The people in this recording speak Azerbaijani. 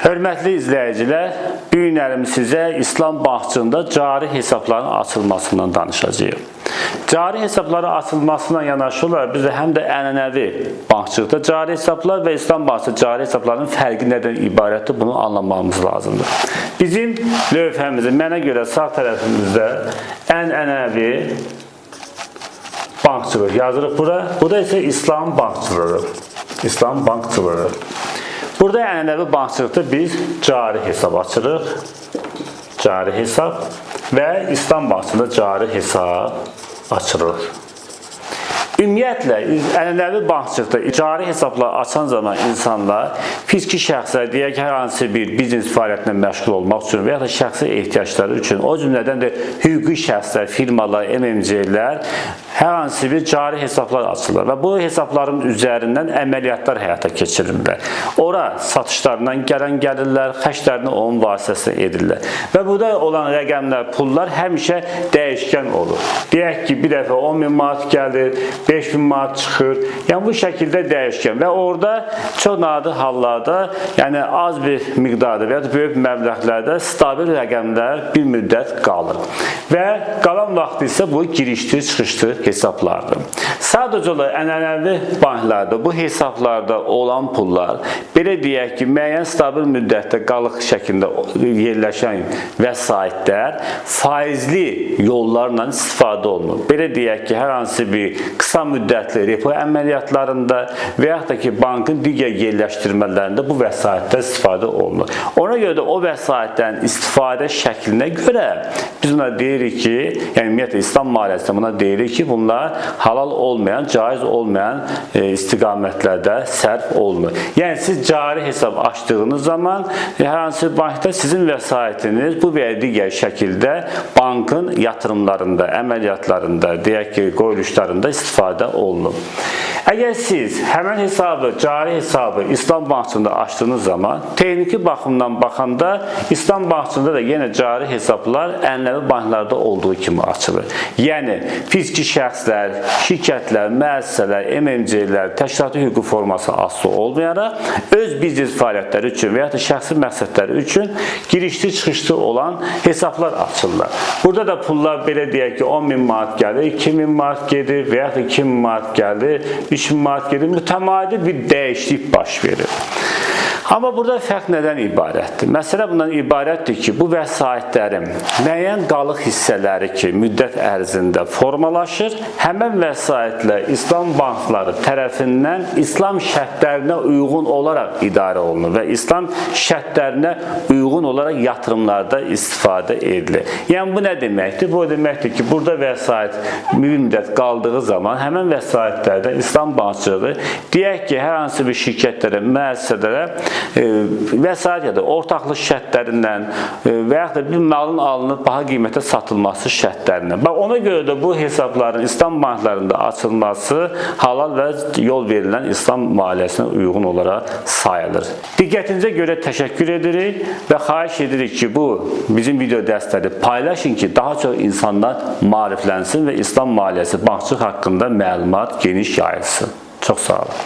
Hörmətli izləyicilər, bu günlərim sizə İslam Bankçılığında cari hesabların açılmasından danışacağım. Cari hesabların açılmasına yanaşı olaraq biz həm də ənənəvi bankçılıqda cari hesablar və İslam Bankçılığı cari hesablarının fərqi nədən ibarətdir, bunu anlamamız lazımdır. Bizim lövhəmizin mənə görə sağ tərəfimizdə ənənəvi bankçılıq yazırıq bura. Bu da isə İslam Bankçılığı. İslam Bankçılığı. Burada ənənəvi bankçılıqda biz cari hesab açırıq. Cari hesab və İslam Bankçılığında cari hesab açırıq. Ümumiyyətlə, ənənəvi bankçılıqda cari hesablar açan zaman insanlar fiziki şəxslər, deyək hər hansı bir biznes fəaliyyətinə məşğul olmaq üçün və ya da şəxsi ehtiyacları üçün, o cümlədən də hüquqi şəxslər, firmalar, MMC-lər hər hansı bir cari hesablar açılır və bu hesabların üzərindən əməliyyatlar həyata keçirirlər. Ora satışlarından gələn gəlirlər, xərclərini onun vasitəsilə edirlər. Və burada olan rəqəmlər, pullar həmişə dəyişkən olur. Deyək ki, bir dəfə 10.000 manat gəlir, 5.000 manat çıxır. Yəni bu şəkildə dəyişkən və orada çox nadir hallarda, yəni az bir miqdarda və ya da böyük məbləğlərdə stabil rəqəmlər bir müddət qalır. Və qalan vaxtı isə bu girişli, çıxışlı hesablardır. Sadəcə olaraq ənənəvi banklarda bu hesablarda olan pullar, belə deyək ki, müəyyən stabil müddətdə qalıq şəklində yerləşən vəsaitlər faizli yollarla istifadə olunur. Belə deyək ki, hər hansı bir qısa müddətli repo əməliyyatlarında və yaxud da ki, bankın digər yerləşdirmələrində bu vəsaitlər istifadə olunur. Ona görə də o vəsaitlərin istifadə şəklinə görə biz buna deyirik ki, yəni ümumiyyətlə İslam maliyyəsində buna deyirik ki, bunlar halal olmayan, caiz olmayan istiqamətlərdə sərf olunur. Yəni siz cari hesab açdığınız zaman hər hansı bankda sizin vəsaitiniz bu və ya digər şəkildə bankın yatırımlarında, əməliyyatlarında, deyək ki, qoyuluşlarında istifadə olunur. Əgər siz həmən hesabı, cari hesabı İslam Bankçılığında açdığınız zaman texniki baxımdan baxanda İslam Bankçılığında da yenə cari hesablar ənənəvi banklarda olduğu kimi açılır. Yəni fiziki şəxslər, şirkətlər, müəssisələr, MMC-lər, təşkilatı hüquqi forması asılı olmayaraq öz biznes fəaliyyətləri üçün və ya da şəxsi məqsədləri üçün girişli, çıxışlı olan hesablar açırlar. Burada da pullar belə deyək ki, 10.000 manat gəlir, 2.000 manat gedir və ya da 2.000 manat gəlir, 3.000 manat gedir, mütəmadi bir dəyişiklik baş verir. Amma burada fərq nədən ibarətdir? Məsələ bundan ibarətdir ki, bu vəsaitlərin müəyyən qalıq hissələri ki, müddət ərzində formalaşır, həmən vəsaitlər İslam bankları tərəfindən İslam şərtlərinə uyğun olaraq idarə olunur və İslam şərtlərinə uyğun olaraq yatırımlarda istifadə edilir. Yəni bu nə deməkdir? Bu deməkdir ki, burada vəsait bir müddət qaldığı zaman həmən vəsaitlərdə İslam bankçılığı deyək ki, hər hansı bir şirkətlərə, müəssisələrə vəsait ya da ortaqlıq şərtlərindən və yaxud da bir malın alınıb baha qiymətə satılması şərtlərindən. Bax, ona görə də bu hesabların İslam banklarında açılması halal və yol verilən İslam maliyyəsinə uyğun olaraq sayılır. Diqqətinizə görə təşəkkür edirik və xahiş edirik ki, bu bizim video dərsləri paylaşın ki, daha çox insanlar maariflənsin və İslam maliyyəsi bankçılıq haqqında məlumat geniş yayılsın. Çox sağ olun.